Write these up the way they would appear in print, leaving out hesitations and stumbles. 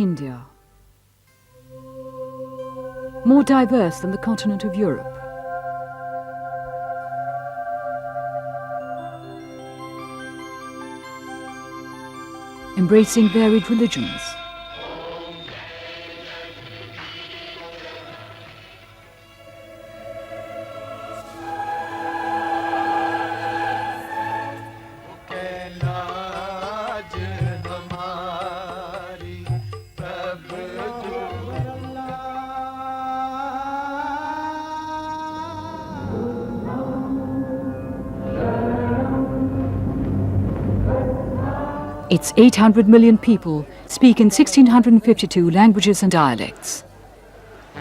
India. More diverse than the continent of Europe. Embracing varied religions. Its 800 million people speak in 1,652 languages and dialects.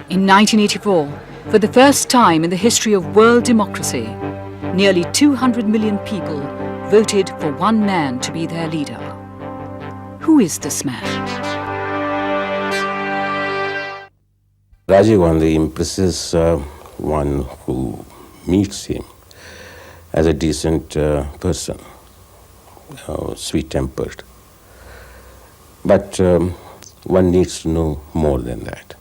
In 1984, for the first time in the history of world democracy, nearly 200 million people voted for one man to be their leader. Who is this man? Rajiv Gandhi impresses one who meets him as a decent person. Sweet-tempered. But one needs to know more than that.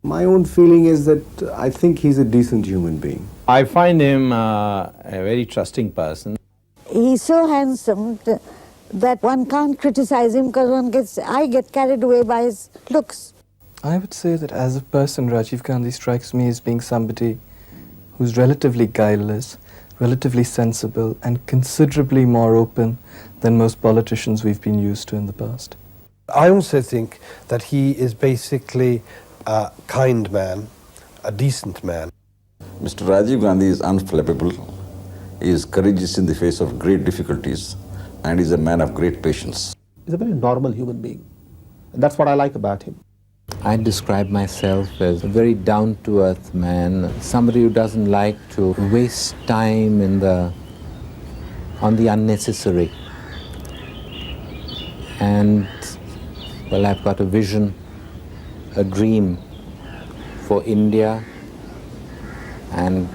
My own feeling is that I think he's a decent human being. I find him a very trusting person. He's so handsome that one can't criticize him because I get carried away by his looks. I would say that as a person, Rajiv Gandhi strikes me as being somebody who's relatively guileless, relatively sensible, and considerably more open than most politicians we've been used to in the past. I also think that he is basically a kind man, a decent man. Mr. Rajiv Gandhi is unflappable, he is courageous in the face of great difficulties, and is a man of great patience. He's a very normal human being, and that's what I like about him. I describe myself as a very down-to-earth man, somebody who doesn't like to waste time on the unnecessary. And, well, I've got a vision, a dream for India, and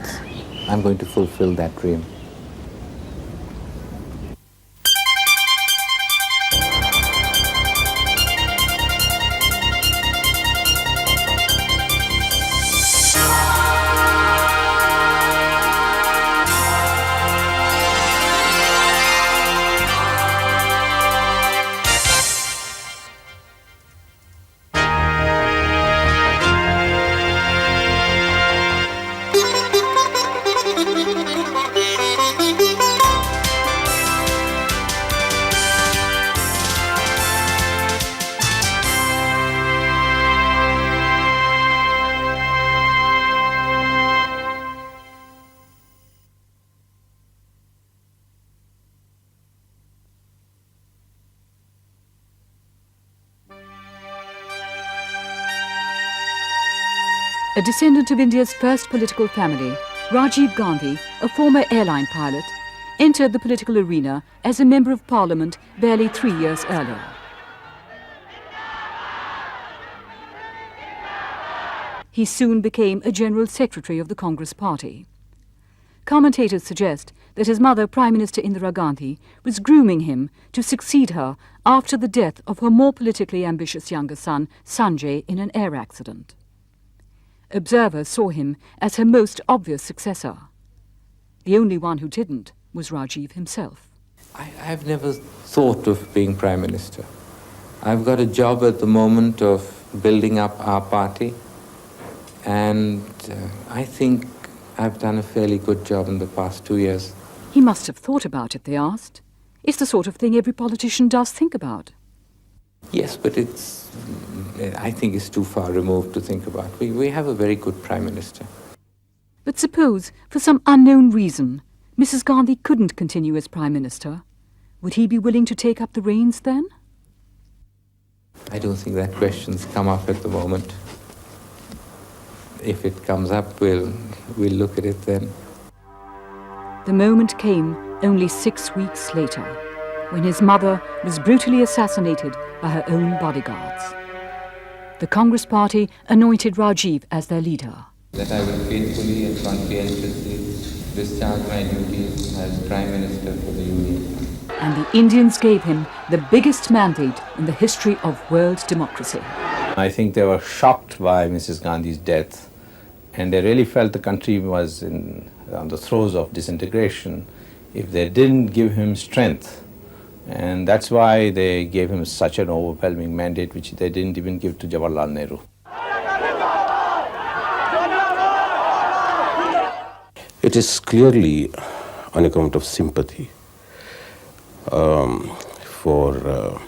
I'm going to fulfill that dream. A descendant of India's first political family, Rajiv Gandhi, a former airline pilot, entered the political arena as a member of parliament barely 3 years earlier. He soon became a general secretary of the Congress party. Commentators suggest that his mother, Prime Minister Indira Gandhi, was grooming him to succeed her after the death of her more politically ambitious younger son, Sanjay, in an air accident. Observers saw him as her most obvious successor. The only one who didn't was Rajiv himself. I've never thought of being Prime Minister. I've got a job at the moment of building up our party, and I think I've done a fairly good job in the past 2 years. He must have thought about it, they asked. It's the sort of thing every politician does think about. Yes, but I think it's too far removed to think about. We have a very good Prime Minister. But suppose, for some unknown reason, Mrs. Gandhi couldn't continue as Prime Minister. Would he be willing to take up the reins then? I don't think that question's come up at the moment. If it comes up, we'll look at it then. The moment came only 6 weeks later, when his mother was brutally assassinated by her own bodyguards. The Congress party anointed Rajiv as their leader. That I will faithfully and conscientiously discharge my duties as Prime Minister for the Union. And the Indians gave him the biggest mandate in the history of world democracy. I think they were shocked by Mrs. Gandhi's death, and they really felt the country was on the throes of disintegration if they didn't give him strength. And that's why they gave him such an overwhelming mandate, which they didn't even give to Jawaharlal Nehru. It is clearly on account of sympathy for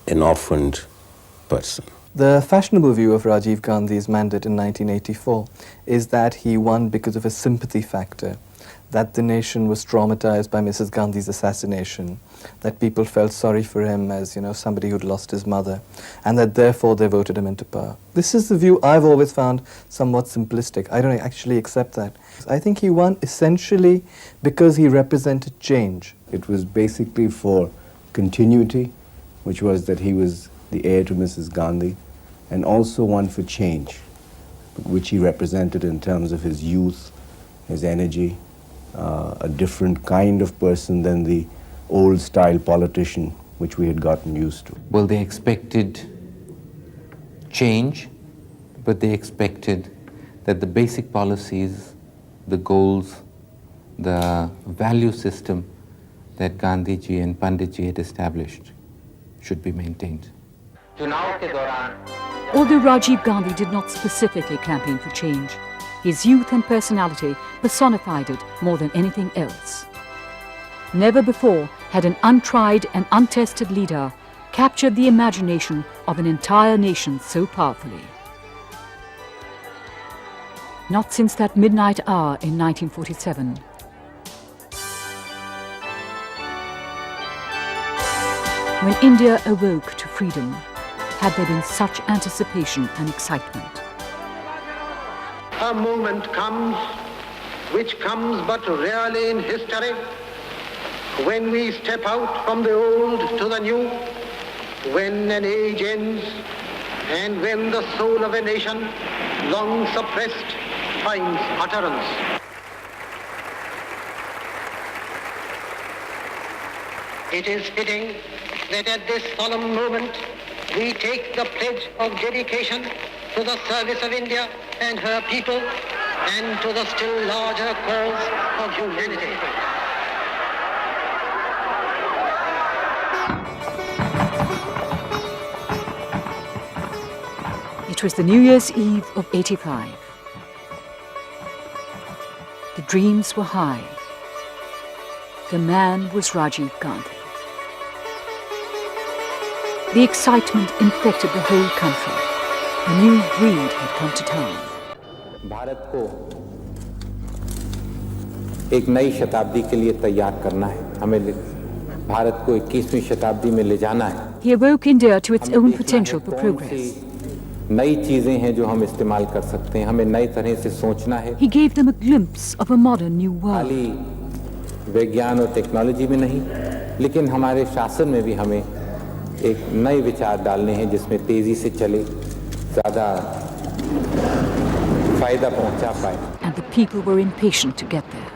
an orphaned person. The fashionable view of Rajiv Gandhi's mandate in 1984 is that he won because of a sympathy factor, that the nation was traumatized by Mrs. Gandhi's assassination, that people felt sorry for him as, somebody who'd lost his mother, and that therefore they voted him into power. This is the view I've always found somewhat simplistic. I don't actually accept that. I think he won essentially because he represented change. It was basically for continuity, which was that he was the heir to Mrs. Gandhi, and also one for change, which he represented in terms of his youth, his energy, a different kind of person than the old-style politician which we had gotten used to. Well, they expected change, but they expected that the basic policies, the goals, the value system that Gandhiji and Panditji had established should be maintained. Although Rajiv Gandhi did not specifically campaign for change, his youth and personality personified it more than anything else. Never before had an untried and untested leader captured the imagination of an entire nation so powerfully. Not since that midnight hour in 1947. When India awoke to freedom, had there been such anticipation and excitement. A moment comes, which comes but rarely in history, when we step out from the old to the new, when an age ends, and when the soul of a nation, long suppressed, finds utterance. It is fitting that at this solemn moment we take the pledge of dedication to the service of India and her people and to the still larger cause of humanity. It was the New Year's Eve of '85. The dreams were high. The man was Rajiv Gandhi. The excitement infected the whole country. A new breed had come to town. Bharat को एक नई शताब्दी के लिए तैयार करना है. हमें भारत को 21वीं शताब्दी में ले जाना है. He awoke India to its own potential for progress. नई चीजें हैं जो हम इस्तेमाल कर सकते हैं. हमें नई तरह से सोचना है. He gave them a glimpse of a modern new world. खाली विज्ञान और टेक्नोलॉजी में नहीं, लेकिन हमारे शासन में भी हमें एक नए विचार डालने हैं जिसमें तेजी से चले, ज़्यादा फायदा पहुंचा पाए. And the people were impatient to get there.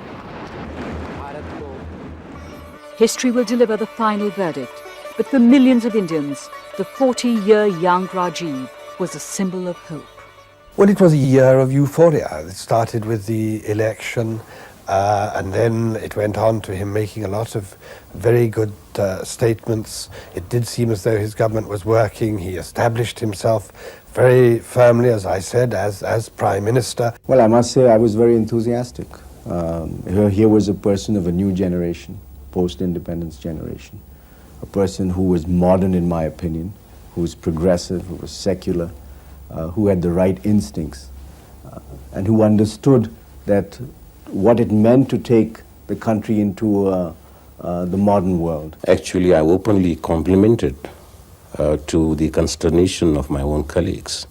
History will deliver the final verdict, but for millions of Indians, the 40-year young Rajiv was a symbol of hope. Well, it was a year of euphoria. It started with the election, and then it went on to him making a lot of very good statements. It did seem as though his government was working. He established himself very firmly, as I said, as Prime Minister. Well, I must say I was very enthusiastic. Here was a person of a new generation, post-independence generation, a person who was modern in my opinion, who was progressive, who was secular, who had the right instincts, and who understood that what it meant to take the country into the modern world. Actually, I openly complimented to the consternation of my own colleagues,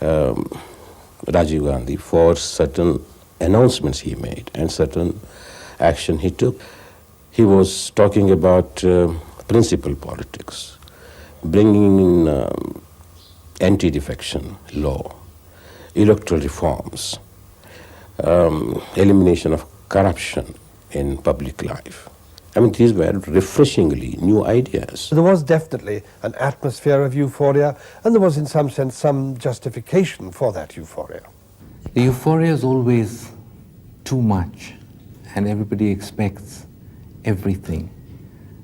Rajiv Gandhi, for certain announcements he made and certain action he took. He was talking about principal politics, bringing in anti-defection law, electoral reforms, elimination of corruption in public life, I mean, these were refreshingly new ideas. There was definitely an atmosphere of euphoria, and there was in some sense some justification for that euphoria. The euphoria is always too much, and everybody expects everything.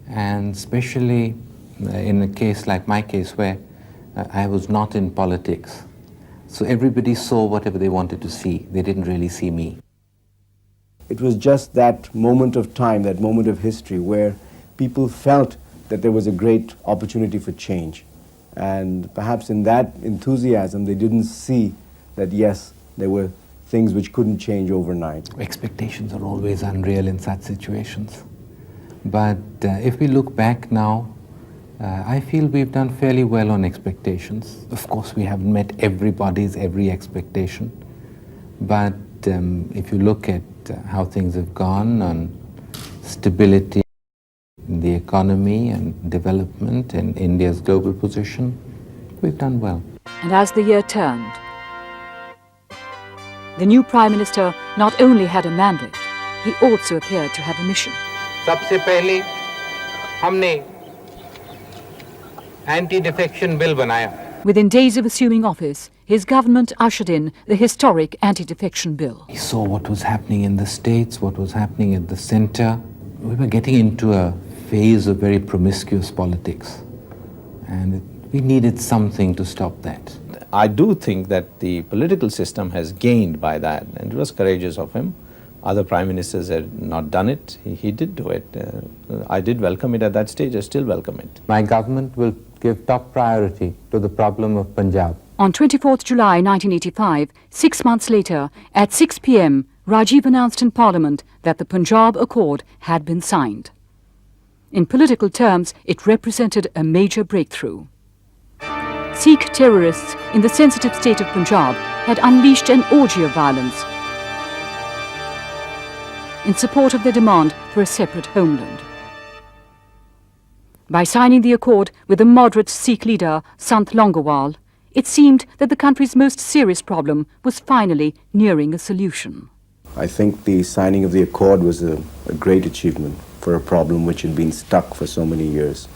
And especially in a case like my case where I was not in politics. So everybody saw whatever they wanted to see. They didn't really see me. It was just that moment of time, that moment of history where people felt that there was a great opportunity for change. And perhaps in that enthusiasm, they didn't see that, yes, there were things which couldn't change overnight. Expectations are always unreal in such situations. But if we look back now, I feel we've done fairly well on expectations. Of course, we haven't met everybody's every expectation. But if you look at how things have gone on stability in the economy and development and India's global position, we've done well. And as the year turned, the new Prime Minister not only had a mandate, he also appeared to have a mission. सबसे पहले हमने anti-defection bill बनाया. Within days of assuming office, his government ushered in the historic anti-defection bill. We saw what was happening in the states, what was happening at the center. We were getting into a phase of very promiscuous politics, and we needed something to stop that. I do think that the political system has gained by that, and it was courageous of him. Other prime ministers had not done it. He did do it. I did welcome it at that stage. I still welcome it. My government will give top priority to the problem of Punjab. On 24th July 1985, 6 months later, at 6 p.m., Rajiv announced in Parliament that the Punjab Accord had been signed. In political terms, it represented a major breakthrough. Sikh terrorists in the sensitive state of Punjab had unleashed an orgy of violence in support of their demand for a separate homeland. By signing the accord with the moderate Sikh leader, Sant Longowal, it seemed that the country's most serious problem was finally nearing a solution. I think the signing of the accord was a great achievement for a problem which had been stuck for so many years.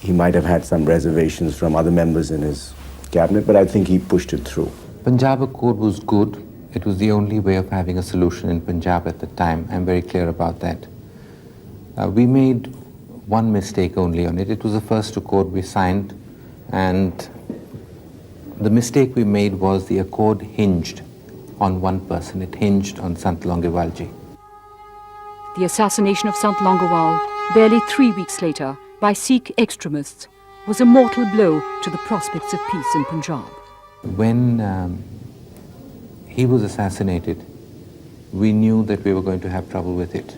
He might have had some reservations from other members in his cabinet, but I think he pushed it through. Punjab Accord was good. It was the only way of having a solution in Punjab at the time. I'm very clear about that. We made one mistake only on it. It was the first accord we signed, and the mistake we made was the accord hinged on one person. It hinged on Sant Longowalji. The assassination of Sant Longowal, barely 3 weeks later, by Sikh extremists, was a mortal blow to the prospects of peace in Punjab. When he was assassinated, we knew that we were going to have trouble with it,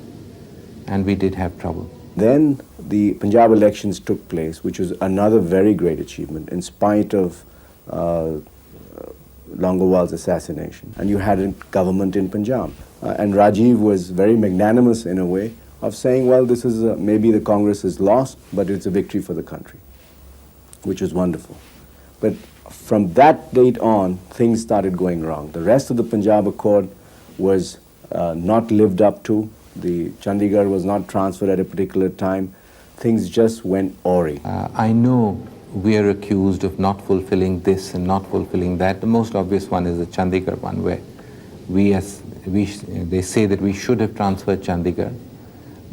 and we did have trouble. Then the Punjab elections took place, which was another very great achievement in spite of Longowal's assassination. And you had a government in Punjab. And Rajiv was very magnanimous in a way of saying, well, this is maybe the Congress is lost, but it's a victory for the country, which was wonderful. But from that date on, things started going wrong. The rest of the Punjab Accord was not lived up to. The Chandigarh was not transferred at a particular time. Things just went awry. I know we are accused of not fulfilling this and not fulfilling that. The most obvious one is the Chandigarh one, where they say that we should have transferred Chandigarh.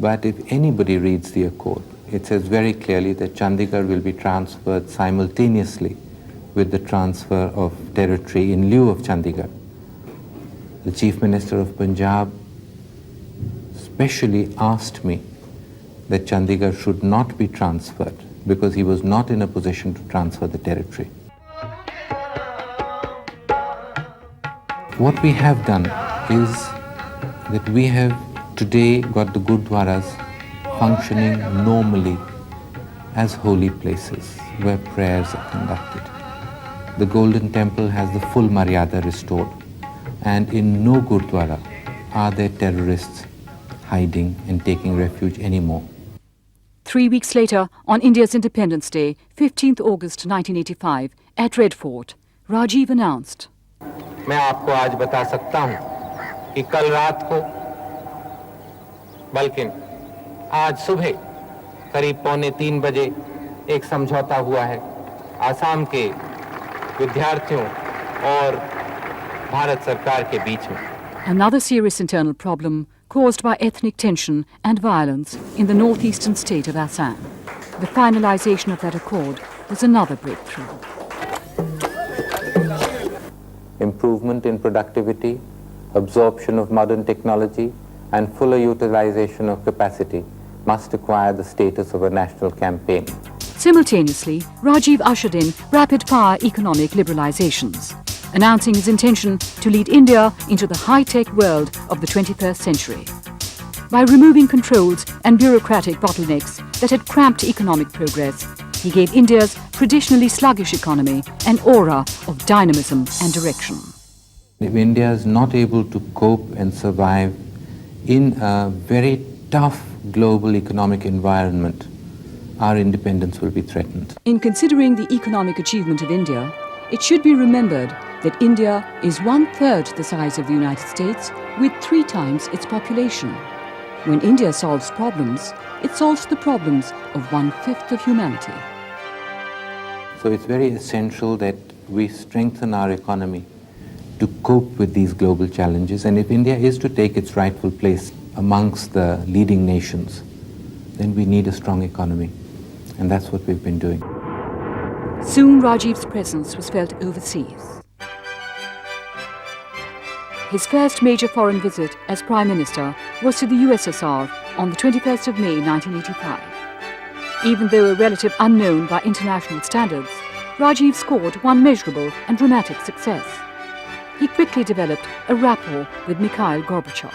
But if anybody reads the accord, it says very clearly that Chandigarh will be transferred simultaneously with the transfer of territory in lieu of Chandigarh. The Chief Minister of Punjab specially asked me that Chandigarh should not be transferred because he was not in a position to transfer the territory. What we have done is that we have today got the Gurdwaras functioning normally as holy places where prayers are conducted. The Golden Temple has the full Maryada restored, and in no Gurdwara are there terrorists hiding and taking refuge anymore. 3 weeks later, on India's Independence Day, 15th August 1985, at Red Fort, Rajiv announced, मैं आपको आज बता सकता हूं कि कल रात को, बल्कि आज सुबह करीब 2:45 बजे एक समझौता हुआ है आसाम के विद्यार्थियों और भारत सरकार के बीच में. Another serious internal problem caused by ethnic tension and violence in the northeastern state of Assam. The finalization of that accord was another breakthrough. Improvement in productivity, absorption of modern technology, and fuller utilization of capacity must acquire the status of a national campaign. Simultaneously, Rajiv ushered in rapid-fire economic liberalizations, announcing his intention to lead India into the high-tech world of the 21st century. By removing controls and bureaucratic bottlenecks that had cramped economic progress, he gave India's traditionally sluggish economy an aura of dynamism and direction. If India is not able to cope and survive in a very tough global economic environment, our independence will be threatened. In considering the economic achievement of India, it should be remembered that India is 1/3 the size of the United States with 3 times its population. When India solves problems, it solves the problems of 1/5 of humanity. So it's very essential that we strengthen our economy to cope with these global challenges. And if India is to take its rightful place amongst the leading nations, then we need a strong economy. And that's what we've been doing. Soon Rajiv's presence was felt overseas. His first major foreign visit as Prime Minister was to the USSR on the 21st of May 1985. Even though a relative unknown by international standards, Rajiv scored one measurable and dramatic success. He quickly developed a rapport with Mikhail Gorbachev.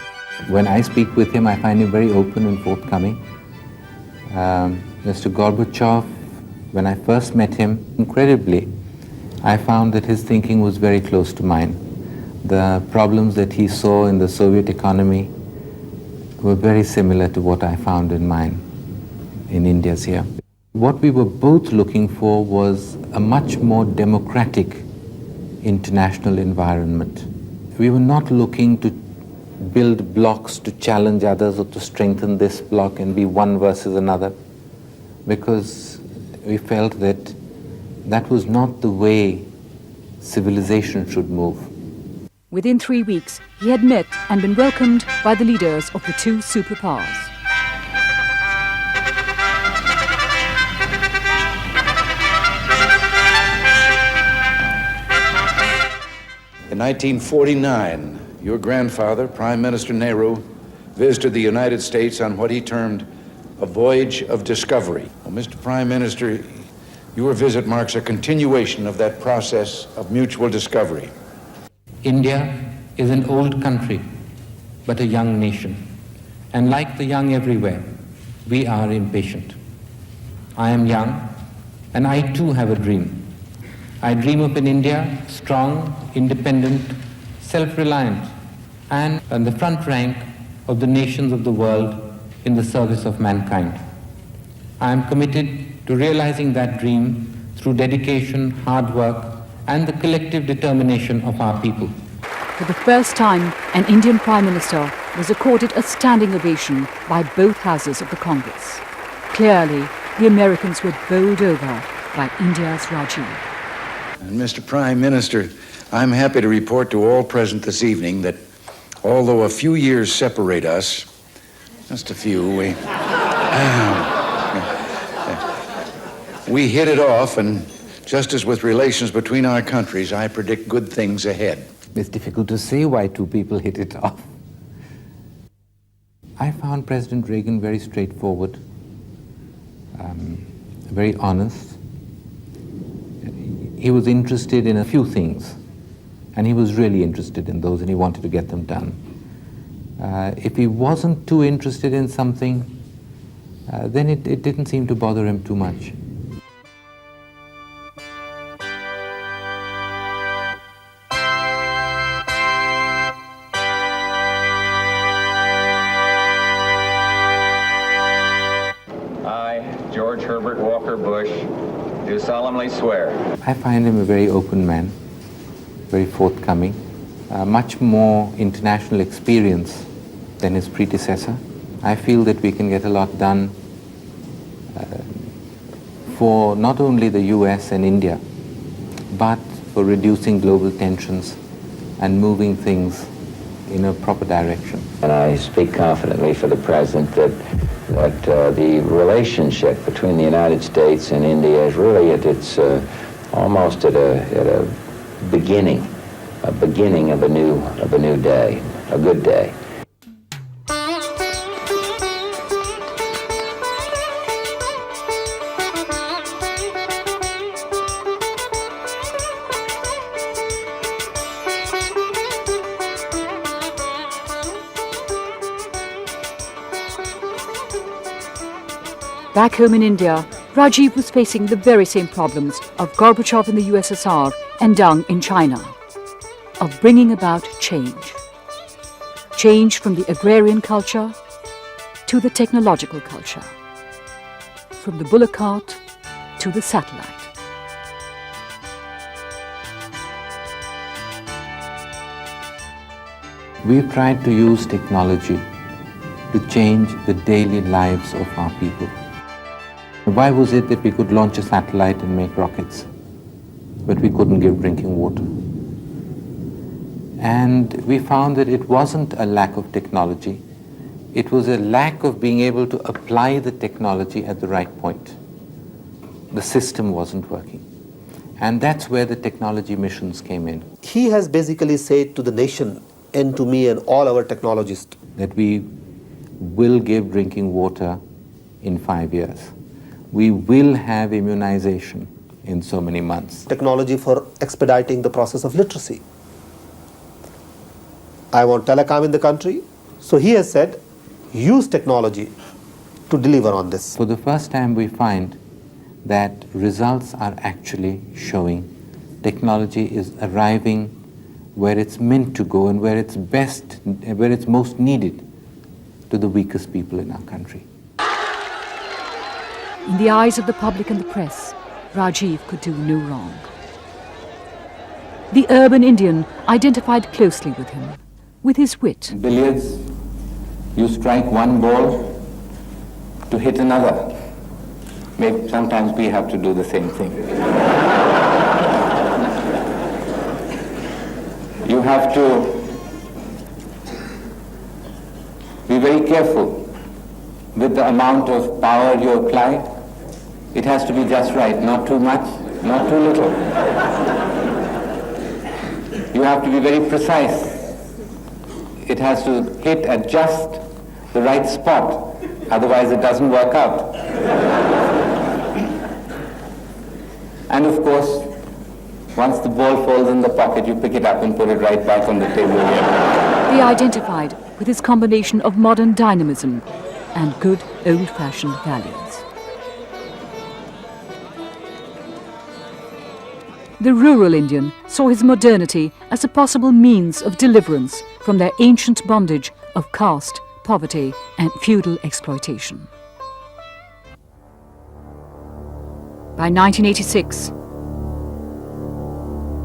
When I speak with him, I find him very open and forthcoming. Mr. Gorbachev, when I first met him, incredibly, I found that his thinking was very close to mine. The problems that he saw in the Soviet economy were very similar to what I found in mine, in India's here. What we were both looking for was a much more democratic international environment. We were not looking to build blocks to challenge others or to strengthen this block and be one versus another, because we felt that that was not the way civilization should move. Within 3 weeks, he had met and been welcomed by the leaders of the 2 superpowers. In 1949, your grandfather, Prime Minister Nehru, visited the United States on what he termed a voyage of discovery. Well, Mr. Prime Minister, your visit marks a continuation of that process of mutual discovery. India is an old country, but a young nation. And like the young everywhere, we are impatient. I am young, and I too have a dream. I dream of an India strong, independent, self-reliant, and on the front rank of the nations of the world in the service of mankind. I am committed to realizing that dream through dedication, hard work, and the collective determination of our people. For the first time, an Indian Prime Minister was accorded a standing ovation by both houses of the Congress. Clearly, the Americans were bowled over by India's Rajiv. And Mr. Prime Minister, I'm happy to report to all present this evening that although a few years separate us, just a few, we hit it off, and just as with relations between our countries, I predict good things ahead. It's difficult to say why 2 people hit it off. I found President Reagan very straightforward, very honest. He was interested in a few things, and he was really interested in those, and he wanted to get them done. If he wasn't too interested in something, then it didn't seem to bother him too much. Do solemnly swear. I find him a very open man, very forthcoming, much more international experience than his predecessor. I feel that we can get a lot done for not only the US and India, but for reducing global tensions and moving things in a proper direction. And I speak confidently for the President that the relationship between the United States and India is really at its almost at a beginning of a new day, a good day. Back home in India, Rajiv was facing the very same problems of Gorbachev in the USSR and Deng in China, of bringing about change. Change from the agrarian culture to the technological culture, from the bullock cart to the satellite. We've tried to use technology to change the daily lives of our people. Why was it that we could launch a satellite and make rockets, but we couldn't give drinking water? And we found that it wasn't a lack of technology, it was a lack of being able to apply the technology at the right point. The system wasn't working. And that's where the technology missions came in. He has basically said to the nation and to me and all our technologists that we will give drinking water in 5 years. We will have immunization in so many months. Technology for expediting the process of literacy. I want telecom in the country. So he has said, use technology to deliver on this. For the first time we find that results are actually showing. Technology is arriving where it's meant to go and where it's best, where it's most needed to the weakest people in our country. In the eyes of the public and the press, Rajiv could do no wrong. The urban Indian identified closely with him, with his wit. Billiards, you strike one ball to hit another. Maybe sometimes we have to do the same thing. You have to be very careful with the amount of power you apply. It has to be just right, not too much, not too little. You have to be very precise. It has to hit at just the right spot, otherwise it doesn't work out. And of course, once the ball falls in the pocket, you pick it up and put it right back on the table again. He identified with his combination of modern dynamism and good old-fashioned values. The rural Indian saw his modernity as a possible means of deliverance from their ancient bondage of caste, poverty, and feudal exploitation. By 1986,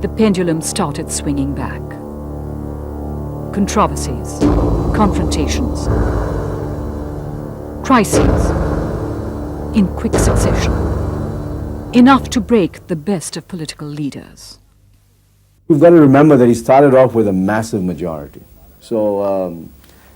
the pendulum started swinging back. Controversies, confrontations, crises in quick succession. Enough to break the best of political leaders. You've got to remember that he started off with a massive majority, so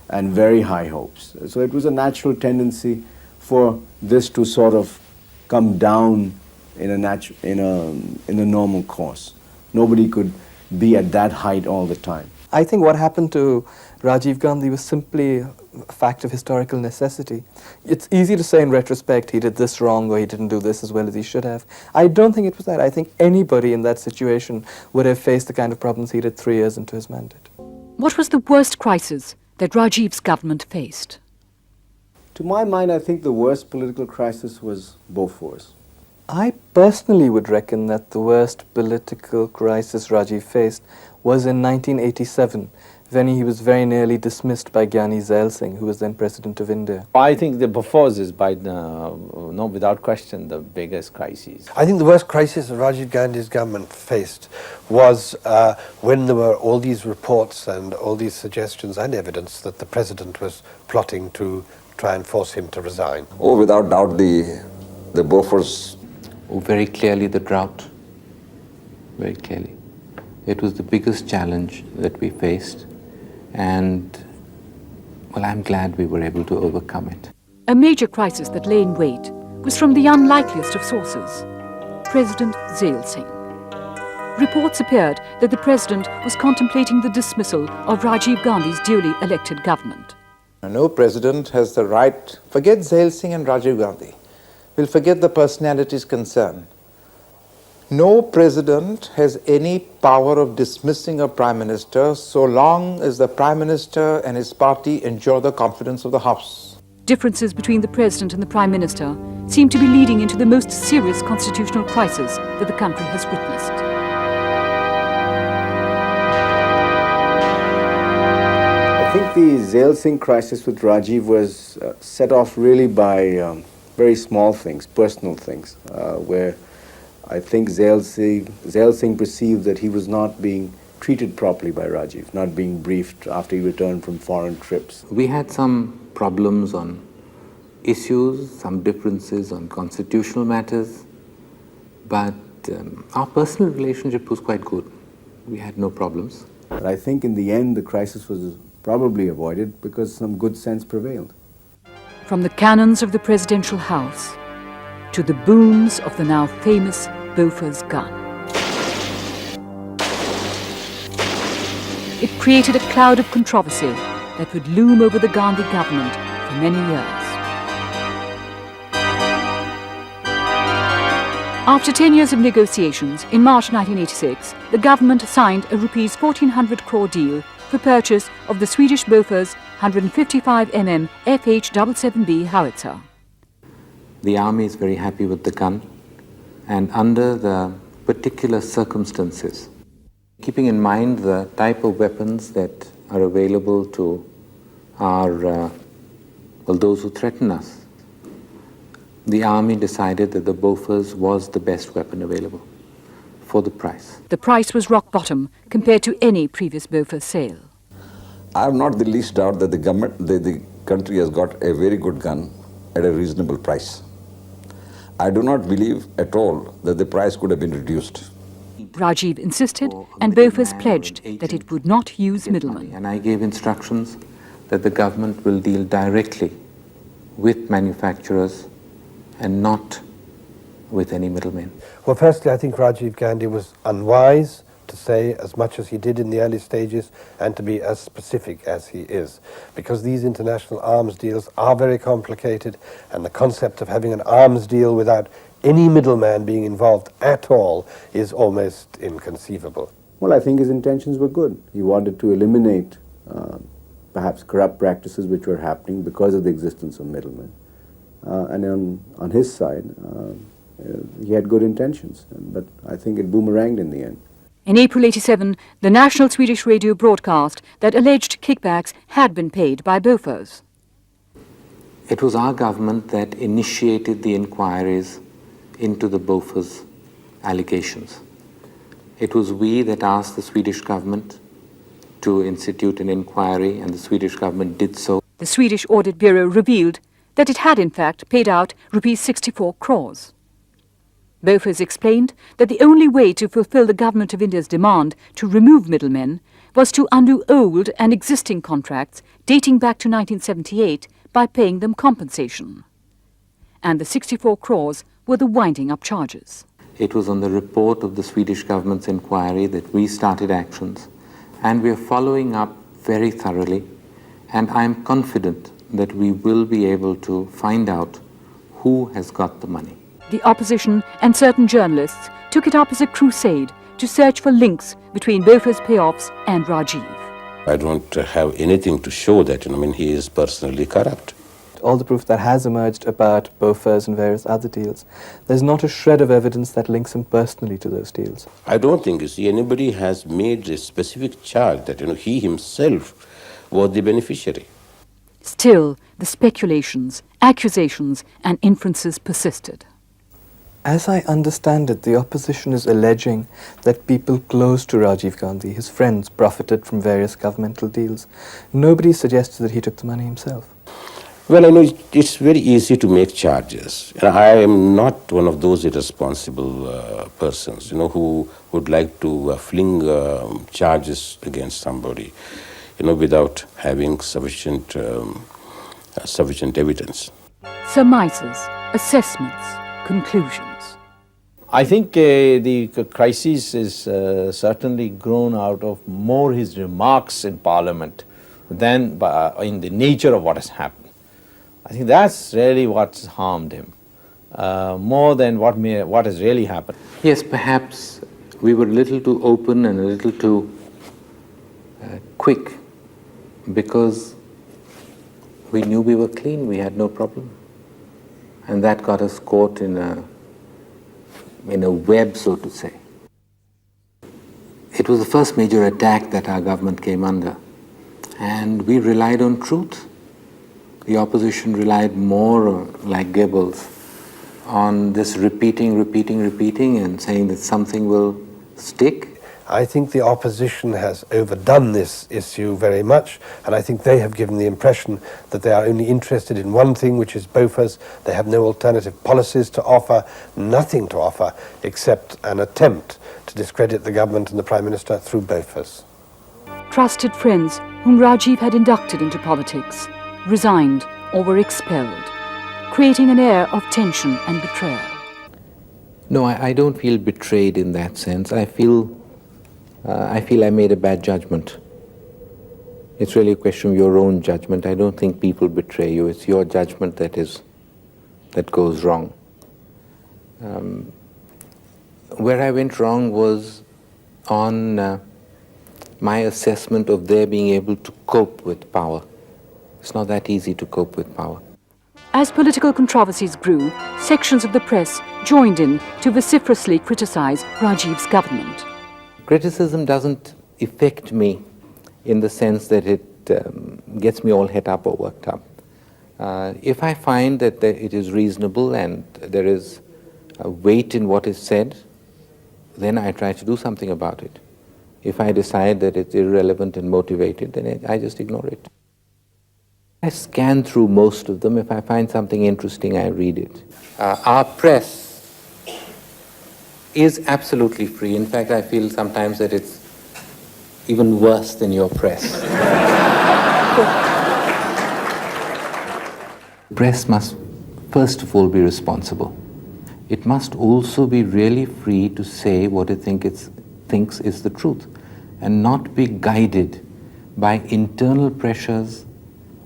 and very high hopes. So it was a natural tendency for this to sort of come down in a normal course. Nobody could be at that height all the time. I think what happened to Rajiv Gandhi was simply a fact of historical necessity. It's easy to say in retrospect he did this wrong or he didn't do this as well as he should have. I don't think it was that. I think anybody in that situation would have faced the kind of problems he did 3 years into his mandate. What was the worst crisis that Rajiv's government faced? To my mind, I think the worst political crisis was Bofors. I personally would reckon that the worst political crisis Rajiv faced was in 1987, when he was very nearly dismissed by Gyani Zail Singh, who was then President of India. I think the Bofors is without question the biggest crisis. I think the worst crisis that Rajiv Gandhi's government faced was when there were all these reports and all these suggestions and evidence that the president was plotting to try and force him to resign? Oh, without doubt, the Bofors. Oh, very clearly the drought. Very clearly. It was the biggest challenge that we faced, and, well, I'm glad we were able to overcome it. A major crisis that lay in wait was from the unlikeliest of sources, President Zail Singh. Reports appeared that the president was contemplating the dismissal of Rajiv Gandhi's duly elected government. No president has the right, forget Zail Singh and Rajiv Gandhi, we'll forget the personalities concerned. No president has any power of dismissing a prime minister so long as the prime minister and his party enjoy the confidence of the House. Differences between the president and the prime minister seem to be leading into the most serious constitutional crisis that the country has witnessed. I think the Zail Singh crisis with Rajiv was set off really by very small things, personal things, where I think Zail Singh perceived that he was not being treated properly by Rajiv, not being briefed after he returned from foreign trips. We had some problems on issues, some differences on constitutional matters, but our personal relationship was quite good. We had no problems. But I think in the end the crisis was probably avoided because some good sense prevailed. From the cannons of the presidential house to the booms of the now famous Bofors gun. It created a cloud of controversy that would loom over the Gandhi government for many years. After 10 years of negotiations, in March 1986, the government signed a Rs 1,400 crore deal for purchase of the Swedish Bofors 155mm FH-77B howitzer. The army is very happy with the gun, and under the particular circumstances, keeping in mind the type of weapons that are available to our, those who threaten us, the army decided that the Bofors was the best weapon available for the price. The price was rock bottom compared to any previous Bofors sale. I have not the least doubt that the country has got a very good gun at a reasonable price. I do not believe at all that the price could have been reduced. Rajiv insisted, and Bofors pledged that it would not use middlemen. And I gave instructions that the government will deal directly with manufacturers and not with any middlemen. Well, firstly, I think Rajiv Gandhi was unwise to say as much as he did in the early stages and to be as specific as he is, because these international arms deals are very complicated, and the concept of having an arms deal without any middleman being involved at all is almost inconceivable. Well, I think his intentions were good. He wanted to eliminate perhaps corrupt practices which were happening because of the existence of middlemen. And on his side, he had good intentions, but I think it boomeranged in the end. In April '87, the national Swedish radio broadcast that alleged kickbacks had been paid by Bofors. It was our government that initiated the inquiries into the Bofors allegations. It was we that asked the Swedish government to institute an inquiry, and the Swedish government did so. The Swedish Audit Bureau revealed that it had in fact paid out Rs 64 crores. Bofors explained that the only way to fulfill the Government of India's demand to remove middlemen was to undo old and existing contracts dating back to 1978 by paying them compensation. And the 64 crores were the winding up charges. It was on the report of the Swedish government's inquiry that we started actions, and we are following up very thoroughly, and I am confident that we will be able to find out who has got the money. The opposition and certain journalists took it up as a crusade to search for links between Bofors payoffs and Rajiv. I don't have anything to show that, he is personally corrupt. All the proof that has emerged about Bofors and various other deals, there's not a shred of evidence that links him personally to those deals. I don't think, anybody has made a specific charge that, he himself was the beneficiary. Still, the speculations, accusations, and inferences persisted. As I understand it, the opposition is alleging that people close to Rajiv Gandhi, his friends, profited from various governmental deals. Nobody suggested that he took the money himself. Well, I know it's very easy to make charges. And I am not one of those irresponsible persons, who would like to fling charges against somebody, without having sufficient evidence. Surmises, assessments, conclusions. I think the crisis is certainly grown out of more his remarks in Parliament than in the nature of what has happened. I think that's really what's harmed him, more than what has really happened. Yes, perhaps we were a little too open and a little too quick because we knew we were clean, we had no problem. And that got us caught in a web, so to say. It was the first major attack that our government came under, and we relied on truth. The opposition relied more, like Goebbels, on this repeating and saying that something will stick. I think the opposition has overdone this issue very much, and I think they have given the impression that they are only interested in one thing, which is Bofors. They have no alternative policies to offer, nothing to offer except an attempt to discredit the government and the Prime Minister through Bofors. Trusted friends whom Rajiv had inducted into politics resigned or were expelled, creating an air of tension and betrayal. No, I don't feel betrayed in that sense. I feel I made a bad judgment. It's really a question of your own judgment. I don't think people betray you. It's your judgment that goes wrong. Where I went wrong was on my assessment of their being able to cope with power. It's not that easy to cope with power. As political controversies grew, sections of the press joined in to vociferously criticize Rajiv's government. Criticism doesn't affect me in the sense that it gets me all het up or worked up. If I find that it is reasonable and there is a weight in what is said, then I try to do something about it. If I decide that it's irrelevant and motivated, then I just ignore it. I scan through most of them. If I find something interesting, I read it. Our press is absolutely free. In fact, I feel sometimes that it's even worse than your press. Press must, first of all, be responsible. It must also be really free to say what it thinks is the truth, and not be guided by internal pressures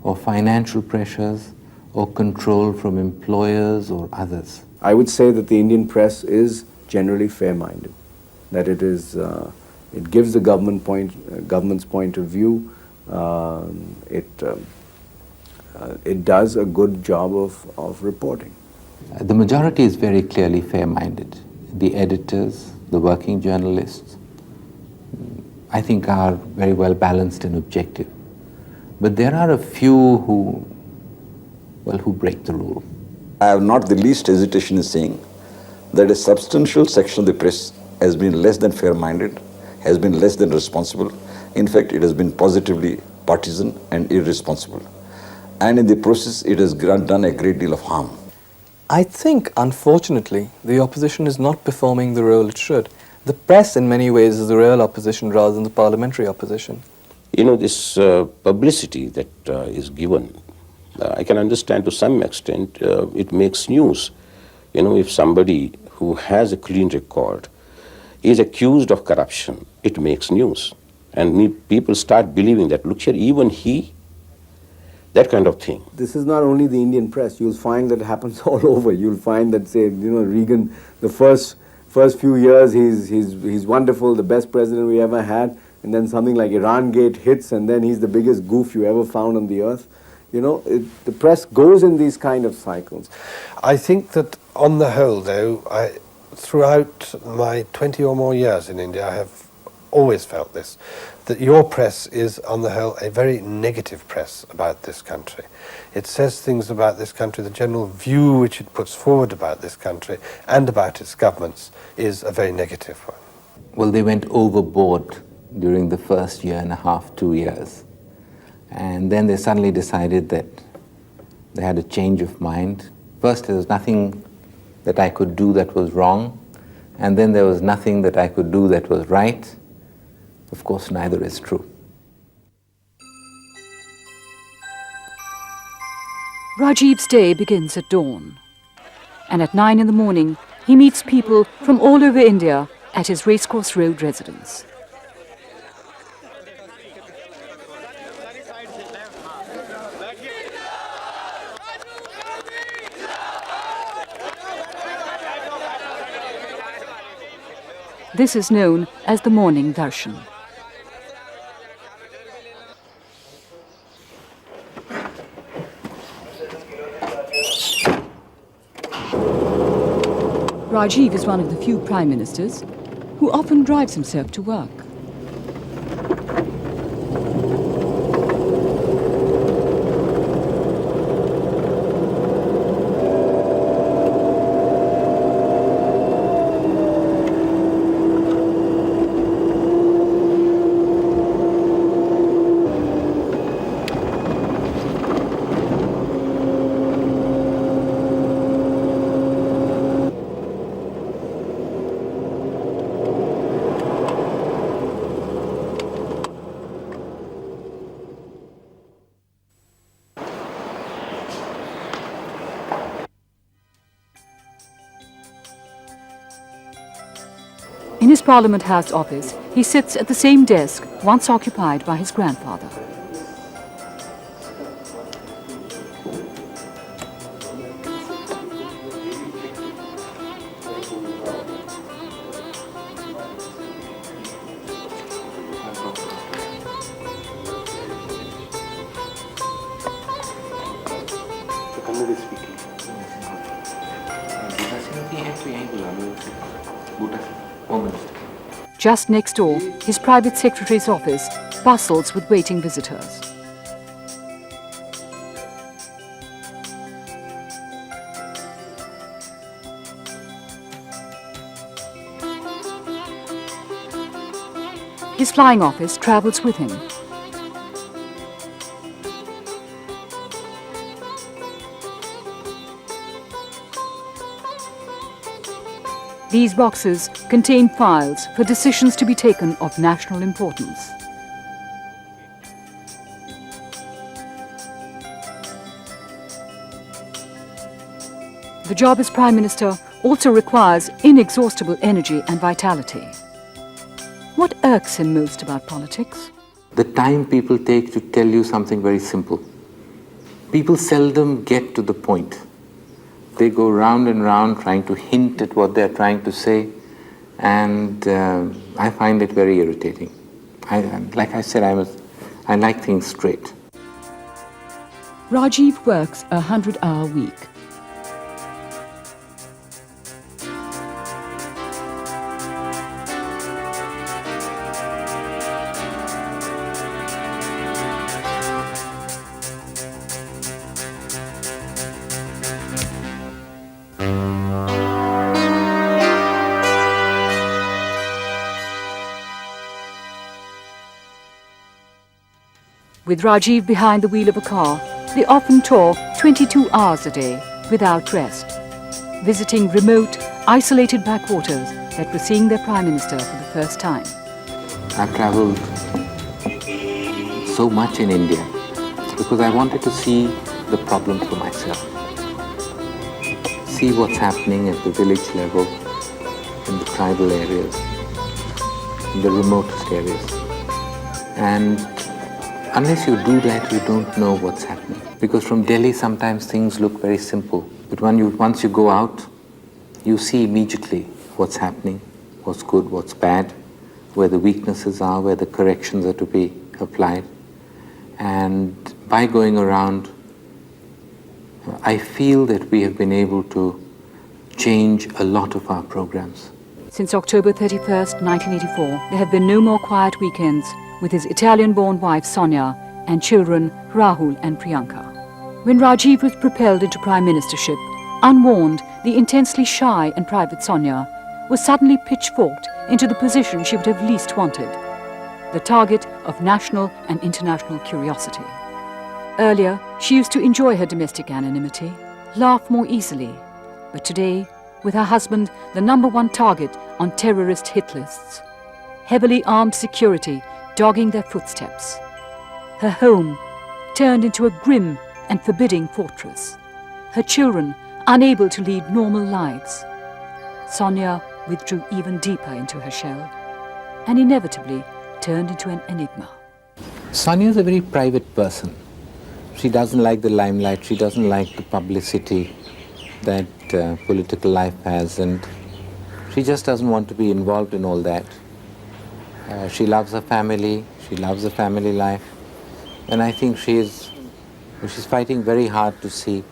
or financial pressures or control from employers or others. I would say that the Indian press is generally fair-minded, that it is, it gives the government's point of view. It does a good job of reporting. The majority is very clearly fair-minded. The editors, the working journalists, I think are very well balanced and objective. But there are a few who break the rule. I have not the least hesitation in saying that a substantial section of the press has been less than fair-minded, has been less than responsible. In fact, it has been positively partisan and irresponsible. And in the process, it has done a great deal of harm. I think, unfortunately, the opposition is not performing the role it should. The press, in many ways, is the real opposition rather than the parliamentary opposition. This publicity that is given, I can understand to some extent it makes news. If somebody who has a clean record is accused of corruption, it makes news. And people start believing that, look here, even he, that kind of thing. This is not only the Indian press. You'll find that happens all over. You'll find that, say, Reagan, the first few years, he's wonderful, the best president we ever had, and then something like Iran Gate hits, and then he's the biggest goof you ever found on the earth. The press goes in these kind of cycles. I think that on the whole, though, throughout my 20 or more years in India, I have always felt this, that your press is, on the whole, a very negative press about this country. It says things about this country, the general view which it puts forward about this country and about its governments is a very negative one. Well, they went overboard during the first year and a half, 2 years. And then they suddenly decided that they had a change of mind. First, there was nothing that I could do that was wrong, and then there was nothing that I could do that was right. Of course, neither is true. Rajiv's day begins at dawn, and at 9 in the morning, he meets people from all over India at his Racecourse Road residence. This is known as the morning darshan. Rajiv is one of the few prime ministers who often drives himself to work. In his Parliament House office, he sits at the same desk once occupied by his grandfather. Just next door, his private secretary's office bustles with waiting visitors. His flying office travels with him. These boxes contain files for decisions to be taken of national importance. The job as Prime Minister also requires inexhaustible energy and vitality. What irks him most about politics? The time people take to tell you something very simple. People seldom get to the point. They go round and round trying to hint at what they're trying to say, and I find it very irritating. Like I said, I like things straight. Rajiv works a 100-hour week. With Rajiv behind the wheel of a car, they often tour 22 hours a day without rest, visiting remote, isolated backwaters that were seeing their Prime Minister for the first time. I've travelled so much in India because I wanted to see the problem for myself. See what's happening at the village level, in the tribal areas, in the remotest areas. And unless you do that, you don't know what's happening. Because from Delhi, sometimes things look very simple. But once you go out, you see immediately what's happening, what's good, what's bad, where the weaknesses are, where the corrections are to be applied. And by going around, I feel that we have been able to change a lot of our programs. Since October 31st, 1984, there have been no more quiet weekends with his Italian-born wife Sonia and children Rahul and Priyanka. When Rajiv was propelled into Prime Ministership, unwarned, the intensely shy and private Sonia was suddenly pitchforked into the position she would have least wanted, the target of national and international curiosity. Earlier, she used to enjoy her domestic anonymity, laugh more easily. But today, with her husband the #1 target on terrorist hit lists, heavily armed security dogging their footsteps, her home turned into a grim and forbidding fortress, her children unable to lead normal lives, Sonia withdrew even deeper into her shell and inevitably turned into an enigma. Sonia is a very private person. She doesn't like the limelight, she doesn't like the publicity that political life has, and she just doesn't want to be involved in all that. She loves her family, she loves the family life, and I think she's fighting very hard to see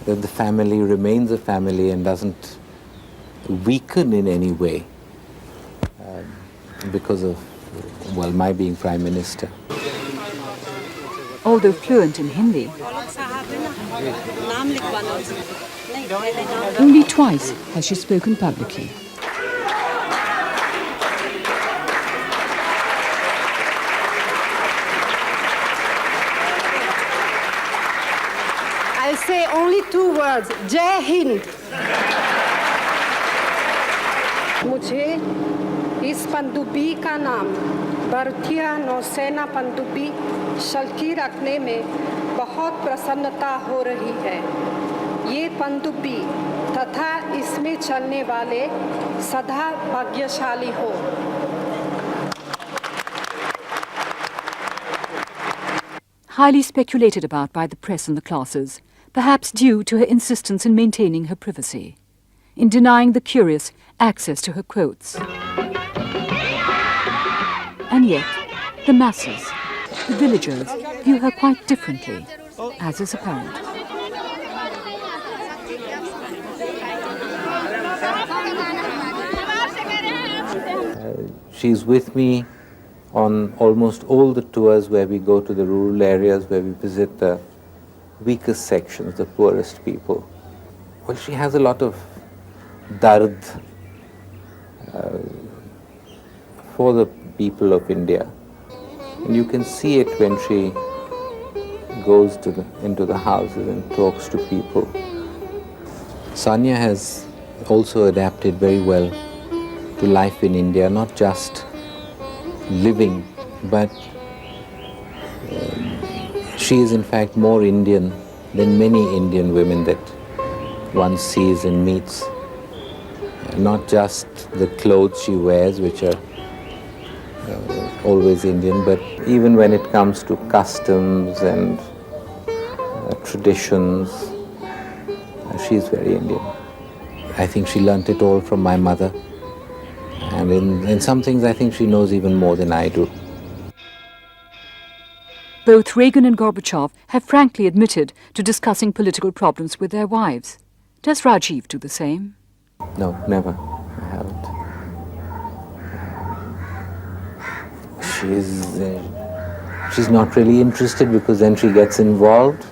that the family remains a family and doesn't weaken in any way because of, well, my being Prime Minister. Although fluent in Hindi, only twice has she spoken publicly. I'll say only 2 words, Jai Hind. मुझे इस पनडुब्बी का नाम भारतीय नौसेना पनडुब्बी शल्की रखने में बहुत प्रसन्नता हो रही है। ये पनडुब्बी तथा इसमें चलने वाले सदा भाग्यशाली हो। Highly speculated about by the press and the classes, perhaps due to her insistence in maintaining her privacy, in denying the curious access to her quotes. And yet, the masses, the villagers, view her quite differently, as is apparent. She's with me on almost all the tours where we go to the rural areas, where we visit the weakest sections, the poorest people. Well, she has a lot of dard for the people of India. And you can see it when she goes into the houses and talks to people. Sonia has also adapted very well to life in India, not just living, but she is in fact more Indian than many Indian women that one sees and meets. Not just the clothes she wears, which are always Indian, but even when it comes to customs and traditions, she is very Indian. I think she learnt it all from my mother. And in some things, I think she knows even more than I do. Both Reagan and Gorbachev have frankly admitted to discussing political problems with their wives. Does Rajiv do the same? No, never. I haven't. She's not really interested, because then she gets involved.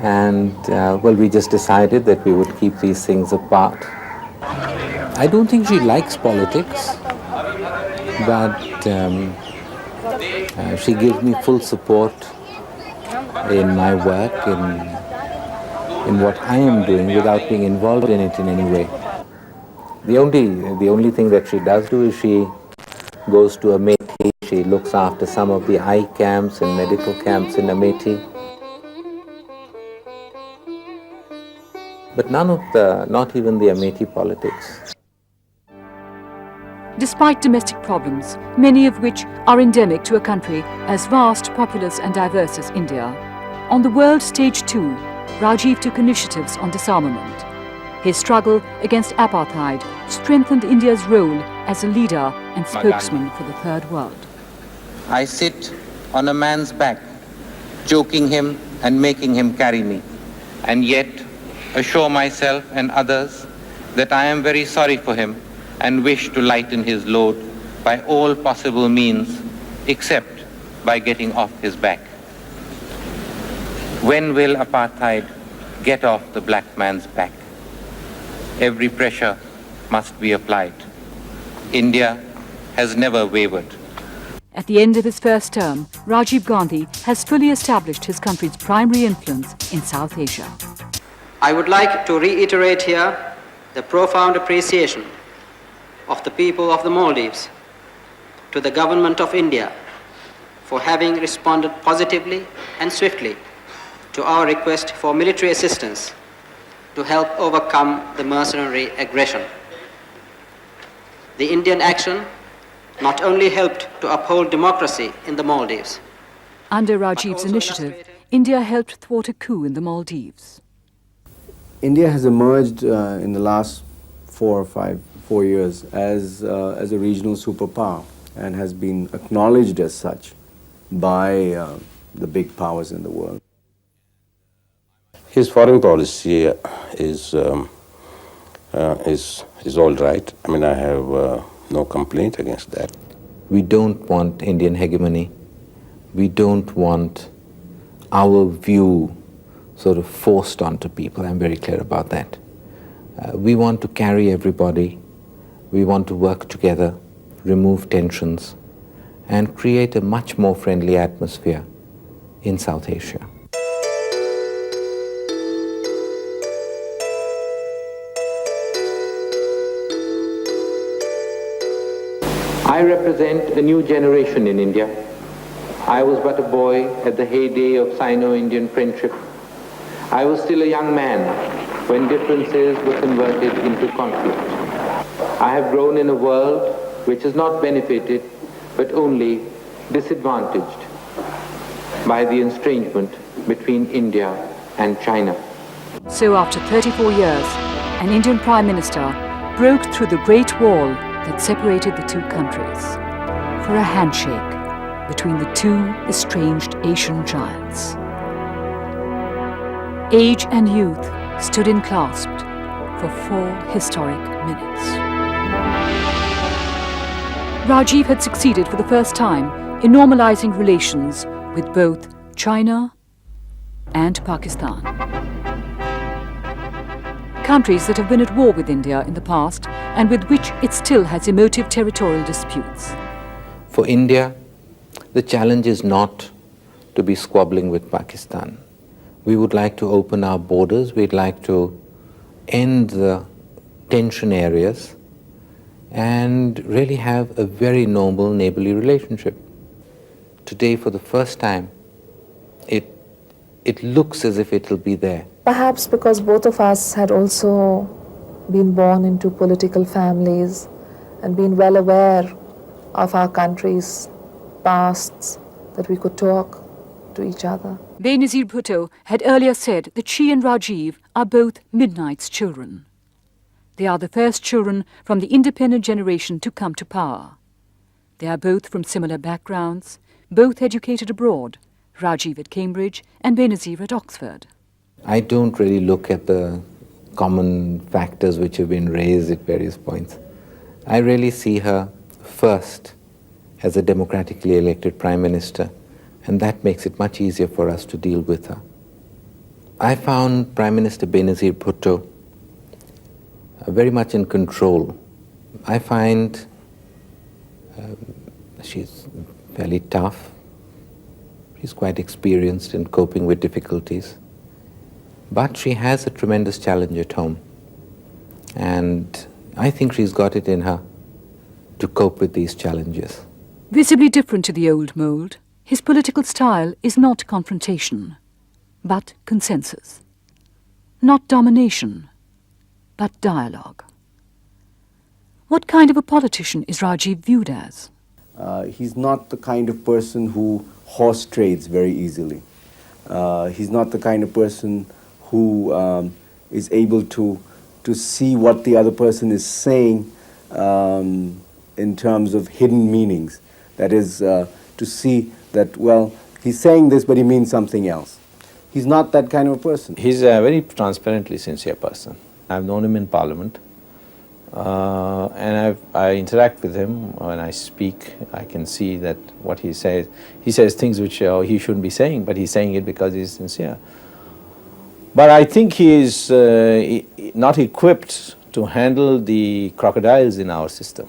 And, well, we just decided that we would keep these things apart. I don't think she likes politics, but she gives me full support in my work, in what I am doing, without being involved in it in any way. The only thing that she does do is she goes to Amethi. She looks after some of the eye camps and medical camps in Amethi. But not even the Amethi politics. Despite domestic problems, many of which are endemic to a country as vast, populous and diverse as India, on the world stage too, Rajiv took initiatives on disarmament. His struggle against apartheid strengthened India's role as a leader and spokesman for the Third World. I sit on a man's back, choking him and making him carry me, and yet assure myself and others that I am very sorry for him and wish to lighten his load by all possible means, except by getting off his back. When will apartheid get off the black man's back? Every pressure must be applied. India has never wavered. At the end of his first term, Rajiv Gandhi has fully established his country's primary influence in South Asia. I would like to reiterate here the profound appreciation of the people of the Maldives to the Government of India for having responded positively and swiftly to our request for military assistance to help overcome the mercenary aggression. The Indian action not only helped to uphold democracy in the Maldives. Under Rajiv's initiative, India helped thwart a coup in the Maldives. India has emerged in the last 4 years as a regional superpower and has been acknowledged as such by the big powers in the world. His foreign policy is all right. I mean, I have no complaint against that. We don't want Indian hegemony. We don't want our view sort of forced onto people. I'm very clear about that. We want to carry everybody. We want to work together, remove tensions, and create a much more friendly atmosphere in South Asia. I represent a new generation in India. I was but a boy at the heyday of Sino-Indian friendship. I was still a young man when differences were converted into conflict. I have grown in a world which has not benefited but only disadvantaged by the estrangement between India and China. So after 34 years, an Indian Prime Minister broke through the Great Wall that separated the two countries for a handshake between the two estranged Asian giants. Age and youth stood enclasped for 4 historic minutes. Rajiv had succeeded for the first time in normalizing relations with both China and Pakistan. Countries that have been at war with India in the past and with which it still has emotive territorial disputes. For India, the challenge is not to be squabbling with Pakistan. We would like to open our borders. We'd like to end the tension areas and really have a very noble neighborly relationship. Today, for the first time, it looks as if it'll be there. Perhaps because both of us had also been born into political families and been well aware of our country's pasts, that we could talk to each other. Benazir Bhutto had earlier said that she and Rajiv are both Midnight's children. They are the first children from the independent generation to come to power. They are both from similar backgrounds, both educated abroad, Rajiv at Cambridge and Benazir at Oxford. I don't really look at the common factors which have been raised at various points. I really see her first as a democratically elected Prime Minister, and that makes it much easier for us to deal with her. I found Prime Minister Benazir Bhutto very much in control. I find she's fairly tough. She's quite experienced in coping with difficulties. But she has a tremendous challenge at home. And I think she's got it in her to cope with these challenges. Visibly different to the old mould, his political style is not confrontation, but consensus. Not domination, but dialogue. What kind of a politician is Rajiv viewed as? He's not the kind of person who horse trades very easily. He's not the kind of person who is able to see what the other person is saying in terms of hidden meanings. That is, to see that, well, he's saying this, but he means something else. He's not that kind of a person. He's a very transparently sincere person. I've known him in Parliament, and I interact with him. When I speak, I can see that what he says things which he shouldn't be saying, but he's saying it because he's sincere. But I think he is not equipped to handle the crocodiles in our system.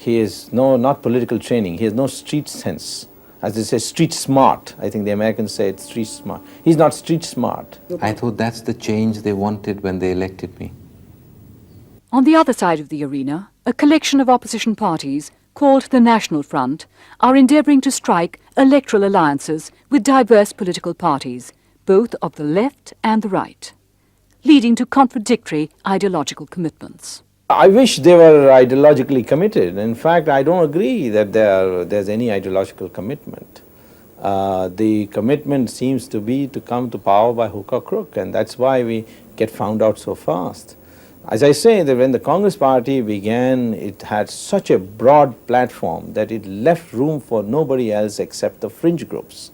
He is not political training. He has no street sense. As they say, street smart. I think the Americans say it's street smart. He's not street smart. I thought that's the change they wanted when they elected me. On the other side of the arena, a collection of opposition parties, called the National Front, are endeavouring to strike electoral alliances with diverse political parties, both of the left and the right, leading to contradictory ideological commitments. I wish they were ideologically committed. In fact, I don't agree that there's any ideological commitment. The commitment seems to be to come to power by hook or crook, and that's why we get found out so fast. As I say, that when the Congress Party began, it had such a broad platform that it left room for nobody else except the fringe groups.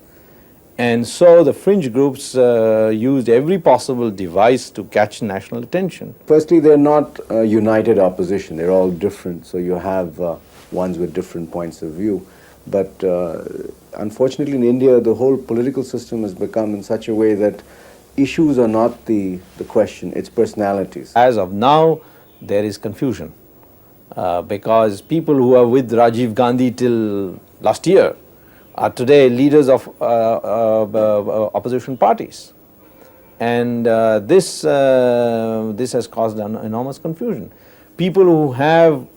And so the fringe groups used every possible device to catch national attention. Firstly, they're not united opposition. They're all different. So you have ones with different points of view. But unfortunately in India, the whole political system has become in such a way that issues are not the question, it's personalities. As of now, there is confusion because people who are with Rajiv Gandhi till last year are today leaders of opposition parties. And this has caused an enormous confusion. People who have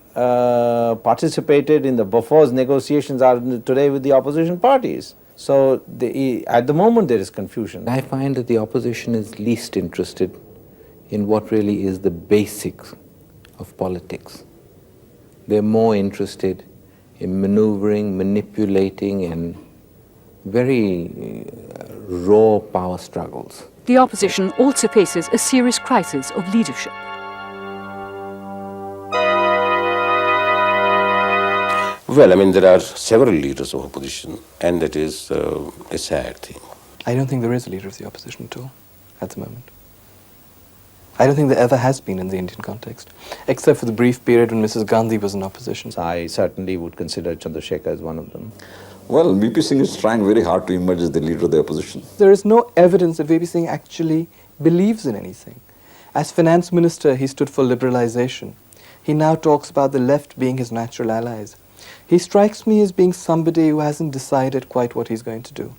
participated in the Bofors negotiations are today with the opposition parties. So at the moment there is confusion. I find that the opposition is least interested in what really is the basics of politics. They're more interested in maneuvering, manipulating, and very raw power struggles. The opposition also faces a serious crisis of leadership. Well, I mean, there are several leaders of opposition, and that is a sad thing. I don't think there is a leader of the opposition at all, at the moment. I don't think there ever has been in the Indian context, except for the brief period when Mrs. Gandhi was in opposition. I certainly would consider Chandrasekhar as one of them. Well, VP Singh is trying very hard to emerge as the leader of the opposition. There is no evidence that VP Singh actually believes in anything. As finance minister, he stood for liberalization. He now talks about the left being his natural allies. He strikes me as being somebody who hasn't decided quite what he's going to do.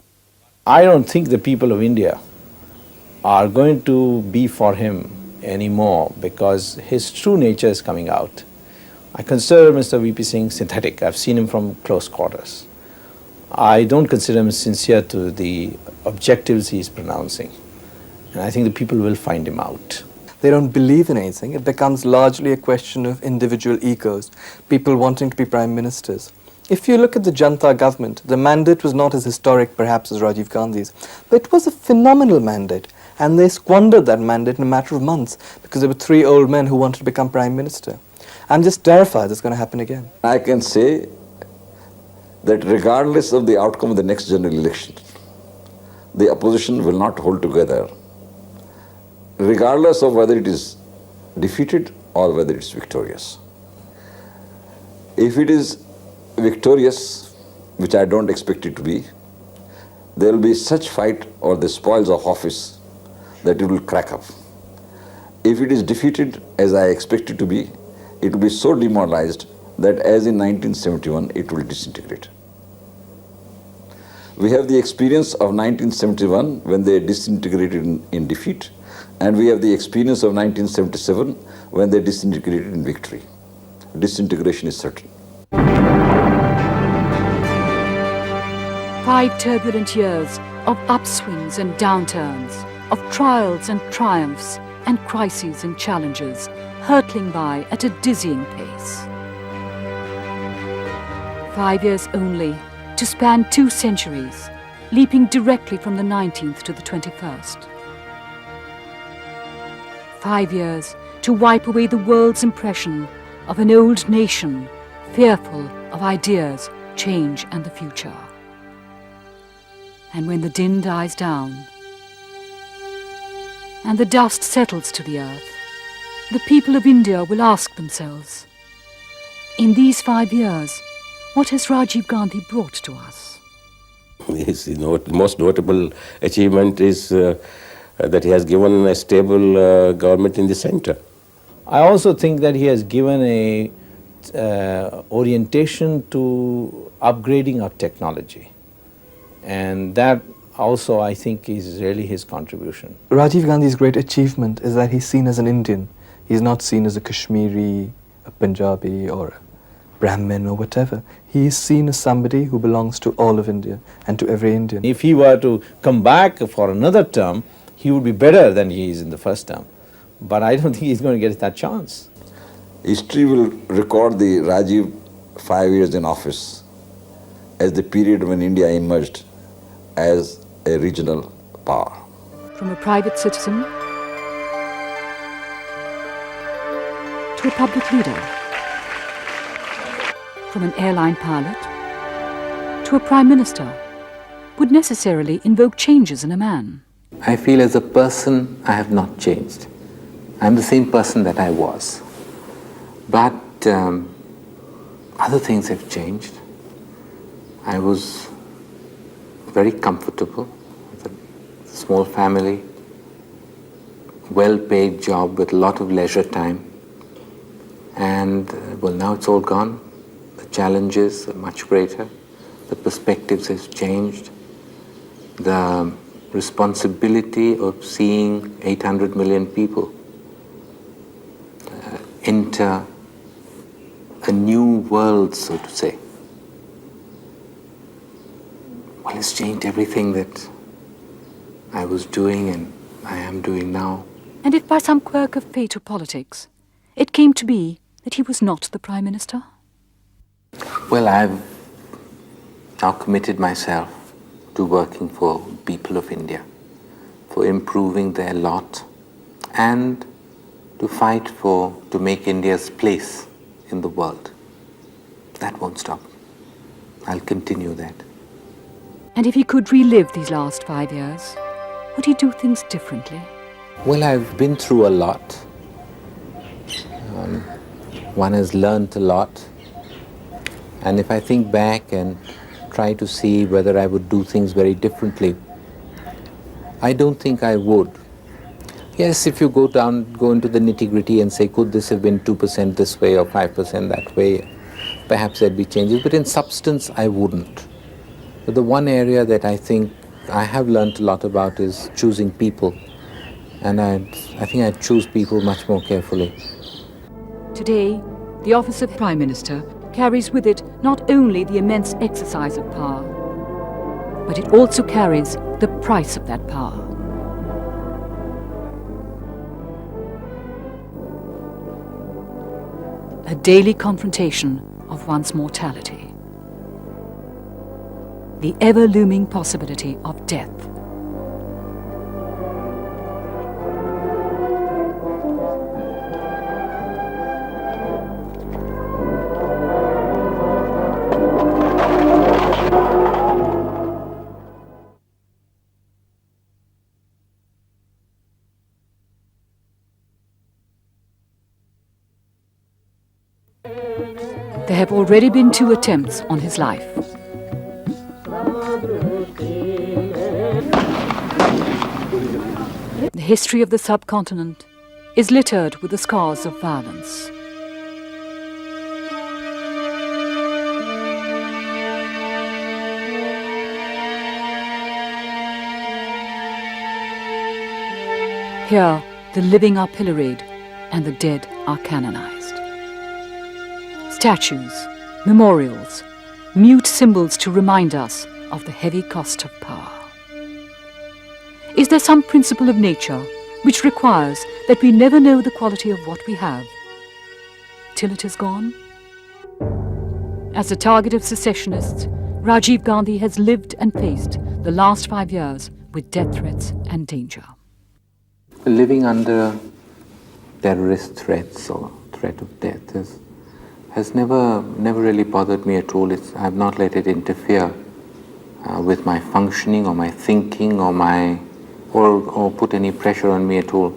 I don't think the people of India are going to be for him anymore because his true nature is coming out. I consider Mr. VP Singh synthetic. I've seen him from close quarters. I don't consider him sincere to the objectives he's pronouncing. And I think the people will find him out. They don't believe in anything. It becomes largely a question of individual egos, people wanting to be prime ministers. If you look at the Janata government, the mandate was not as historic perhaps as Rajiv Gandhi's, but it was a phenomenal mandate, and they squandered that mandate in a matter of months because there were 3 old men who wanted to become prime minister. I'm just terrified it's going to happen again. I can say that regardless of the outcome of the next general election, the opposition will not hold together, regardless of whether it is defeated or whether it is victorious. If it is victorious, which I don't expect it to be, there will be such fight or the spoils of office that it will crack up. If it is defeated, as I expect it to be, it will be so demoralized that as in 1971, it will disintegrate. We have the experience of 1971 when they disintegrated in defeat, and we have the experience of 1977 when they disintegrated in victory. Disintegration is certain. 5 turbulent years of upswings and downturns, of trials and triumphs, and crises and challenges, hurtling by at a dizzying pace. 5 years only to span 2 centuries, leaping directly from the 19th to the 21st. 5 years to wipe away the world's impression of an old nation, fearful of ideas, change and the future. And when the din dies down, and the dust settles to the earth, the people of India will ask themselves, in these 5 years, what has Rajiv Gandhi brought to us? His most notable achievement is that he has given a stable government in the center. I also think that he has given a orientation to upgrading of technology. And that also, I think, is really his contribution. Rajiv Gandhi's great achievement is that he's seen as an Indian. He's not seen as a Kashmiri, a Punjabi, or a Brahmin, or whatever. He is seen as somebody who belongs to all of India and to every Indian. If he were to come back for another term, he would be better than he is in the first term. But I don't think he's going to get that chance. History will record the Rajiv 5 years in office as the period when India emerged as a regional power. From a private citizen to a public leader, from an airline pilot to a prime minister, would necessarily invoke changes in a man. I feel as a person I have not changed. I'm the same person that I was. But other things have changed. I was very comfortable with a small family, well-paid job with a lot of leisure time. And well, now it's all gone. The challenges are much greater. The perspectives have changed. The responsibility of seeing 800 million people enter a new world, so to say. Well, it's changed everything that I was doing and I am doing now. And if by some quirk of fate or politics, it came to be that he was not the Prime Minister? Well, I've now committed myself to working for people of India, for improving their lot, and to fight to make India's place in the world. That won't stop. I'll continue that. And if he could relive these last 5 years, would he do things differently? Well, I've been through a lot. One has learned a lot. And if I think back and try to see whether I would do things very differently, I don't think I would. Yes, if you go into the nitty-gritty and say, could this have been 2% this way or 5% that way, perhaps there'd be changes, but in substance, I wouldn't. But the one area that I think I have learned a lot about is choosing people. And I think I'd choose people much more carefully. Today, the office of Prime Minister carries with it not only the immense exercise of power, but it also carries the price of that power. A daily confrontation of one's mortality. The ever-looming possibility of death. There have already been 2 attempts on his life. The history of the subcontinent is littered with the scars of violence. Here, the living are pilloried and the dead are canonized. Statues, memorials, mute symbols to remind us of the heavy cost of power. Is there some principle of nature which requires that we never know the quality of what we have till it is gone? As the target of secessionists, Rajiv Gandhi has lived and faced the last 5 years with death threats and danger. Living under terrorist threats or threat of death has never really bothered me at all. I've not let it interfere with my functioning or my thinking or put any pressure on me at all.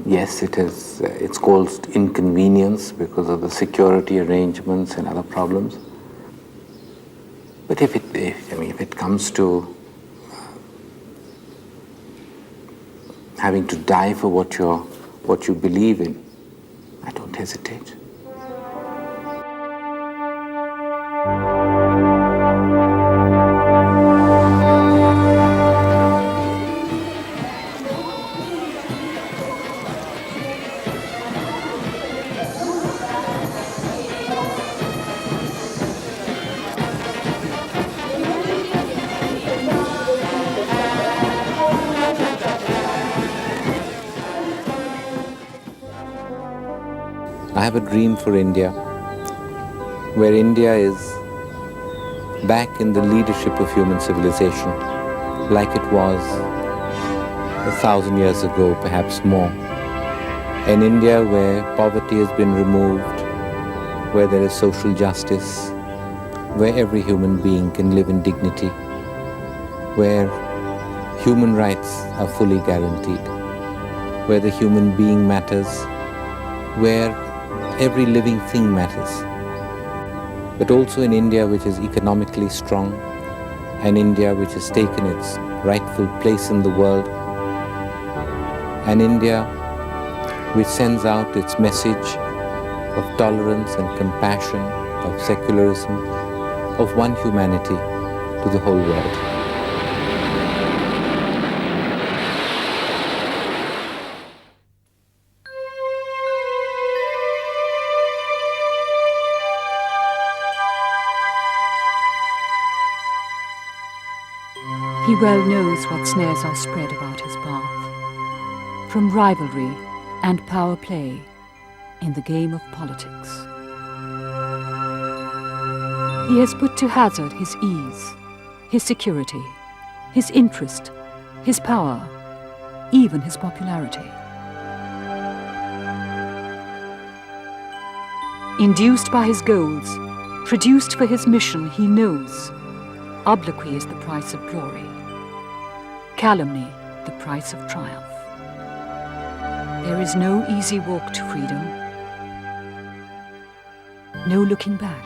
Yes, it's caused inconvenience because of the security arrangements and other problems. But if it comes to having to die for what you believe in, I don't hesitate. I have a dream for India, where India is back in the leadership of human civilization, like it was 1,000 years ago, perhaps more. An India where poverty has been removed, where there is social justice, where every human being can live in dignity, where human rights are fully guaranteed, where the human being matters, where every living thing matters. But also an India which is economically strong, an India which has taken its rightful place in the world, an India which sends out its message of tolerance and compassion, of secularism, of one humanity to the whole world. He well knows what snares are spread about his path, from rivalry and power play in the game of politics. He has put to hazard his ease, his security, his interest, his power, even his popularity. Induced by his goals, produced for his mission, he knows obloquy is the price of glory, calumny the price of triumph. There is no easy walk to freedom, no looking back.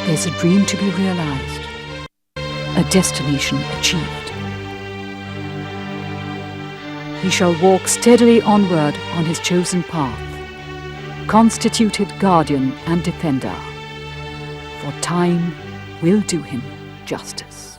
There's a dream to be realized, a destination achieved. He shall walk steadily onward on his chosen path, constituted guardian and defender, for time will do him justice.